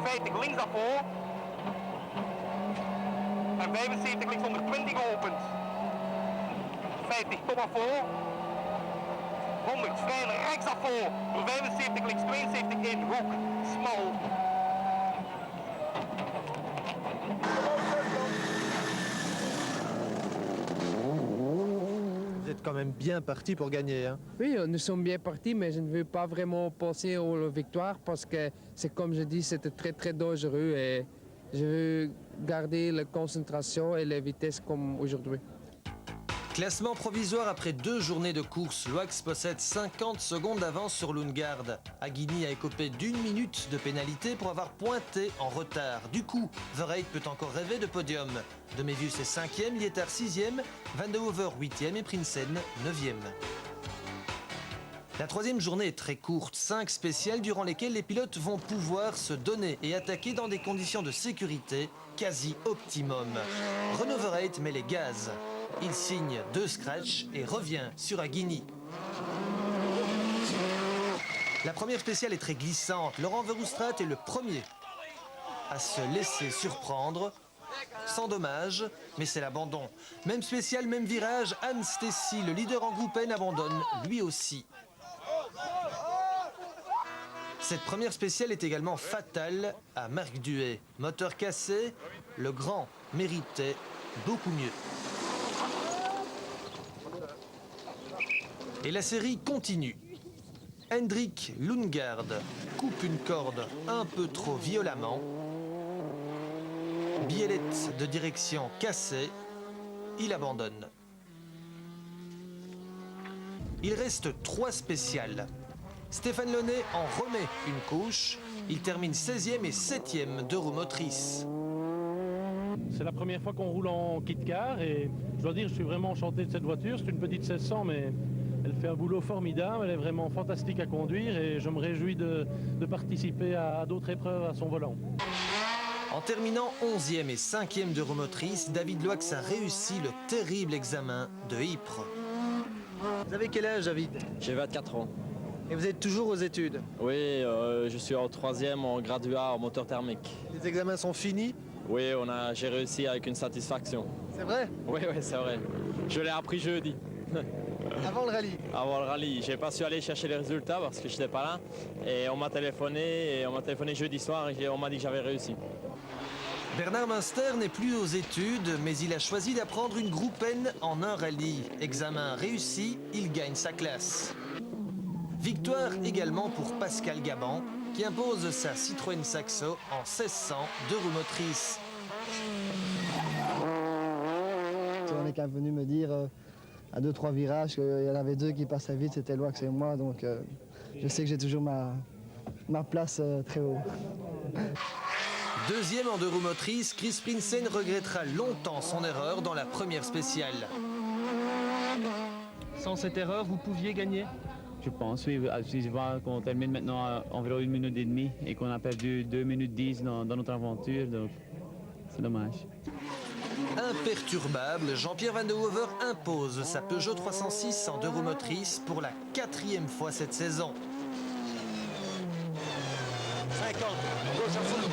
50 links daarvoor. En 75 links 120 opent. 50 kom maar voor. 100 vrij rechts daarvoor. Voor 75 links 72 in hoek. Smal. Vous êtes quand même bien parti pour gagner, hein? Oui, nous sommes bien partis, mais je ne veux pas vraiment penser aux victoires parce que c'est comme je dis, c'était très très dangereux et je veux garder la concentration et la vitesse comme aujourd'hui. Classement provisoire après 2 journées de course. Loax possède 50 secondes d'avance sur Lundgaard. Aguini a écopé d'1 minute de pénalité pour avoir pointé en retard. Du coup, Verheid peut encore rêver de podium. De Mévius est 5e, Lietard 6e, Van de Hoever 8e et Prinsen 9e. La 3e journée est très courte, 5 spéciales durant lesquelles les pilotes vont pouvoir se donner et attaquer dans des conditions de sécurité quasi optimum. Renaud Verheid met les gaz. Il signe 2 scratchs et revient sur Aguini. La première spéciale est très glissante. Laurent Verhoestrat est le premier à se laisser surprendre. Sans dommage, mais c'est l'abandon. Même spéciale, même virage, Anne Stessy, le leader en groupe N, abandonne lui aussi. Cette première spéciale est également fatale à Marc Duhay. Moteur cassé, le grand méritait beaucoup mieux. Et la série continue. Hendrik Lundgaard coupe une corde un peu trop violemment. Biellette de direction cassée, il abandonne. Il reste 3 spéciales. Stéphane Launay en remet une couche. Il termine 16e et 7e de roue motrice. C'est la première fois qu'on roule en kit car et je dois dire je suis vraiment enchanté de cette voiture. C'est une petite 1600 mais elle fait un boulot formidable, elle est vraiment fantastique à conduire et je me réjouis de participer à d'autres épreuves à son volant. En terminant 11e et 5e de roue motrice, David Loax a réussi le terrible examen de Ypres. Vous avez quel âge, David? J'ai 24 ans. Et vous êtes toujours aux études? Oui, je suis en 3e en graduat en moteur thermique. Les examens sont finis? Oui, j'ai réussi avec une satisfaction. C'est vrai? Oui, c'est vrai. Je l'ai appris jeudi. Avant le rallye? Avant le rallye. J'ai pas su aller chercher les résultats parce que je n'étais pas là. Et on m'a téléphoné jeudi soir et on m'a dit que j'avais réussi. Bernard Münster n'est plus aux études, mais il a choisi d'apprendre une groupe N en un rallye. Examen réussi, il gagne sa classe. Victoire également pour Pascal Gabon, qui impose sa Citroën Saxo en 1600 de roue motrice. On est quand même venu me dire à 2-3 virages qu'il y en avait 2 qui passaient vite, c'était Loax et moi, donc je sais que j'ai toujours ma place très haut. 2e en 2 roues motrices, Chris Prinsen regrettera longtemps son erreur dans la première spéciale. Sans cette erreur, vous pouviez gagner? Je pense, oui. Si je vois qu'on termine maintenant à environ 1 minute et demie et qu'on a perdu 2 minutes 10 dans notre aventure, donc c'est dommage. Imperturbable, Jean-Pierre Van de Hoever impose sa Peugeot 306 en 2 roues motrices pour la 4e fois cette saison. 50, gauche à fond.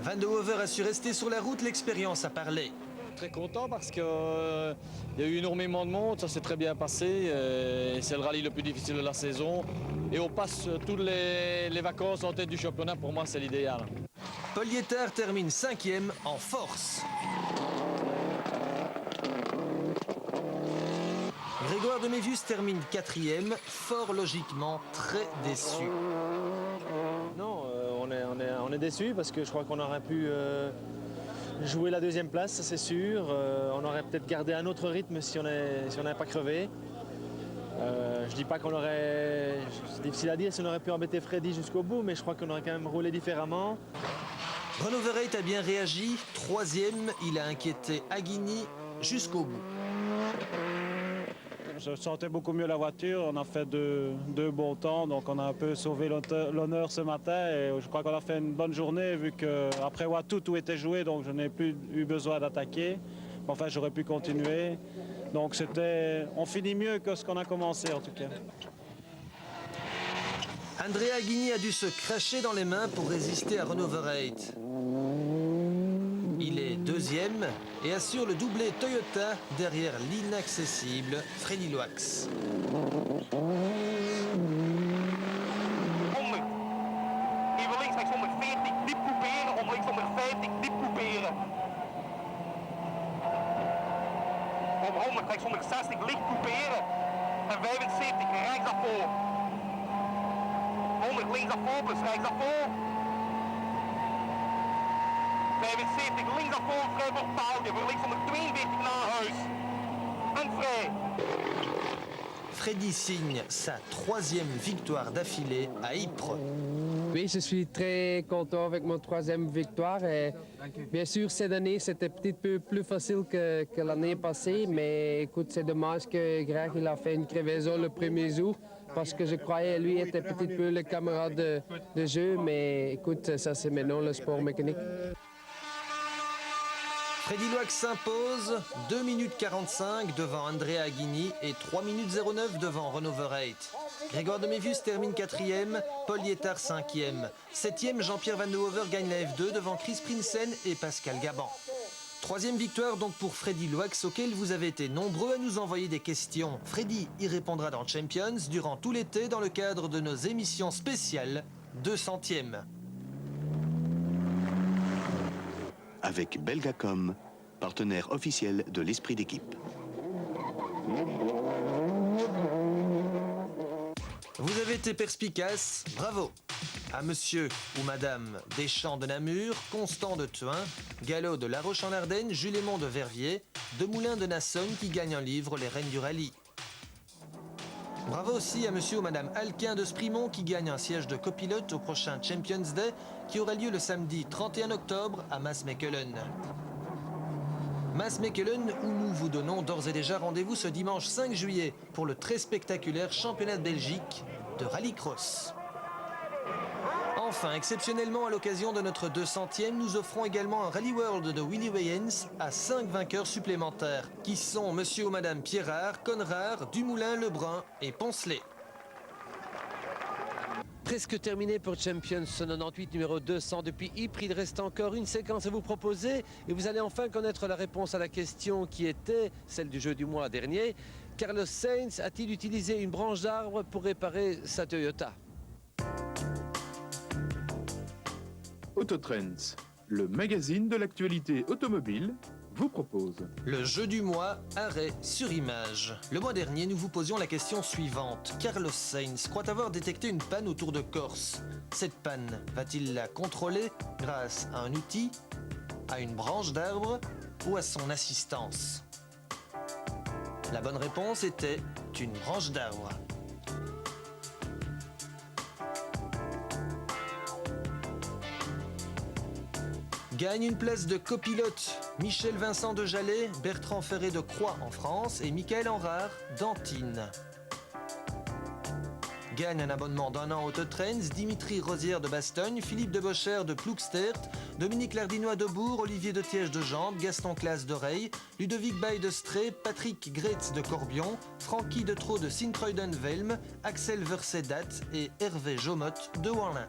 Van de Hoever a su rester sur la route, l'expérience a parlé. Très content parce qu'il y a eu énormément de monde, ça s'est très bien passé. C'est le rallye le plus difficile de la saison. Et on passe toutes les vacances en tête du championnat, pour moi c'est l'idéal. Paul Lietard termine 5e en force. Grégoire de Mévius termine 4e, fort logiquement très déçu. Non, on est déçu parce que je crois qu'on aurait pu jouer la 2e place, ça c'est sûr. On aurait peut-être gardé un autre rythme si on n'avait pas crevé. Je dis pas qu'on aurait... C'est difficile à dire si on aurait pu embêter Freddy jusqu'au bout, mais je crois qu'on aurait quand même roulé différemment. Renaud Verheid a bien réagi. 3e, il a inquiété Aguini jusqu'au bout. Je sentais beaucoup mieux la voiture, on a fait deux bons temps, donc on a un peu sauvé l'honneur ce matin et je crois qu'on a fait une bonne journée vu qu'après Watou tout était joué, donc je n'ai plus eu besoin d'attaquer. Enfin, j'aurais pu continuer. Donc on finit mieux que ce qu'on a commencé en tout cas. Andrea Aghini a dû se cracher dans les mains pour résister à Renault Verrate. Il est deuxième et assure le doublé Toyota derrière l'inaccessible Freddy Loax. 100. Even links, rechts 140, diep couperen. Om links 150, diep couperen. Om 100, rechts 160, licht couperen. En 75, rechts daarvoor. 100 links daarvoor plus rechts daarvoor. 75 links daarvoor, vrij voor het paaltje. Voor links 142 naar huis. En vrij. Freddy signe sa troisième victoire d'affilée à Ypres. Oui, je suis très content avec mon troisième victoire. Et bien sûr, cette année, c'était un petit peu plus facile que l'année passée. Mais écoute, c'est dommage que Greg il a fait une crevaison le premier jour. Parce que je croyais lui était un petit peu le camarade de jeu. Mais écoute, ça c'est maintenant le sport mécanique. Freddy Loax s'impose 2 minutes 45 devant Andrea Aghini et 3 minutes 09 devant Renault Verrate. Grégoire Demévius termine 4e, Paul Lietard 5e. 7e, Jean-Pierre Van de Hover gagne la F2 devant Chris Prinsen et Pascal Gaban. Troisième victoire donc pour Freddy Loax, auquel vous avez été nombreux à nous envoyer des questions. Freddy y répondra dans Champions durant tout l'été dans le cadre de nos émissions spéciales 200e. Avec Belgacom, partenaire officiel de l'esprit d'équipe. Vous avez été perspicace, bravo. À monsieur ou madame Deschamps de Namur, Constant de Thuin, Gallo de La Roche-en-Ardenne, Jules Aymon de Verviers, Demoulin de Nassonne qui gagne un livre Les Reines du Rallye. Bravo aussi à monsieur ou madame Alquin de Sprimont qui gagne un siège de copilote au prochain Champions Day qui aura lieu le samedi 31 octobre à Maasmechelen. Maasmechelen où nous vous donnons d'ores et déjà rendez-vous ce dimanche 5 juillet pour le très spectaculaire championnat de Belgique de rallycross. Enfin, exceptionnellement à l'occasion de notre 200e, nous offrons également un Rally World de Willy Weyens à 5 vainqueurs supplémentaires, qui sont monsieur ou madame Pierrard, Conrard, Dumoulin, Lebrun et Poncelet. Presque terminé pour Champions 98 numéro 200 depuis Ypres. Il reste encore une séquence à vous proposer et vous allez enfin connaître la réponse à la question qui était celle du jeu du mois dernier. Carlos Sainz a-t-il utilisé une branche d'arbre pour réparer sa Toyota? Autotrends, le magazine de l'actualité automobile, vous propose le jeu du mois, arrêt sur image. Le mois dernier, nous vous posions la question suivante. Carlos Sainz croit avoir détecté une panne au Tour de Corse. Cette panne, va-t-il la contrôler grâce à un outil, à une branche d'arbre ou à son assistance? La bonne réponse était une branche d'arbre. Gagne une place de copilote Michel Vincent de Jallet, Bertrand Ferré de Croix en France et Michael Enrard d'Antine. Gagne un abonnement d'1 an Autotrends, Dimitri Rosière de Bastogne, Philippe de Bocher de Ploegstert, Dominique Lardinois de Bourg, Olivier de Thiège de Jambes, Gaston Claes d'Oreille, Ludovic Bay de Stré, Patrick Gretz de Corbion, Francky de Trot de Sint-Truiden-Velm, Axel Versedat et Hervé Jomotte de Warlin.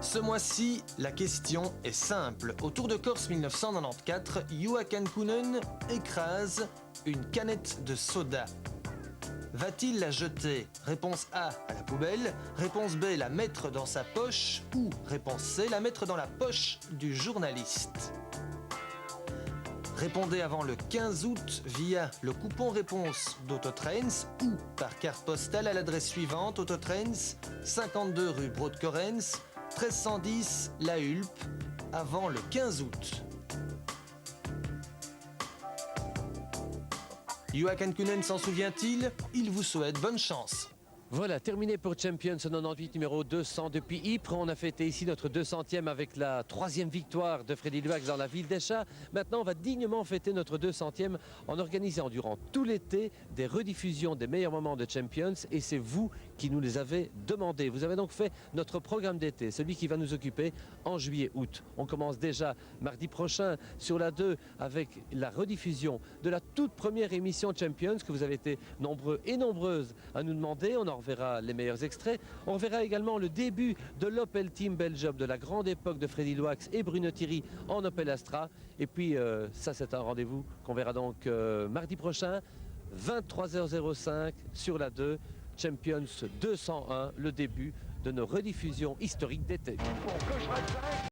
Ce mois-ci, la question est simple. Au Tour de Corse 1994, Joachim Kunen écrase une canette de soda. Va-t-il la jeter? Réponse A, à la poubelle. Réponse B, la mettre dans sa poche. Ou réponse C, la mettre dans la poche du journaliste. Répondez avant le 15 août via le coupon réponse d'Autotrends ou par carte postale à l'adresse suivante: Autotrends, 52 rue Brood-Correns, 1310 La Hulpe, avant le 15 août. Joachim Kunen s'en souvient-il? Il vous souhaite bonne chance. Voilà, terminé pour Champions 98 numéro 200 depuis Ypres. On a fêté ici notre 200e avec la 3e victoire de Freddy Loax dans la ville des Chats. Maintenant, on va dignement fêter notre 200e en organisant durant tout l'été des rediffusions des meilleurs moments de Champions. Et c'est vous qui nous les avait demandées. Vous avez donc fait notre programme d'été, celui qui va nous occuper en juillet-août. On commence déjà mardi prochain sur la 2 avec la rediffusion de la toute première émission Champions que vous avez été nombreux et nombreuses à nous demander. On en reverra les meilleurs extraits. On verra également le début de l'Opel Team Belgium, de la grande époque de Freddy Loax et Bruno Thierry en Opel Astra. Et puis ça, c'est un rendez-vous qu'on verra donc mardi prochain, 23h05 sur la 2, Champions 201, le début de nos rediffusions historiques d'été.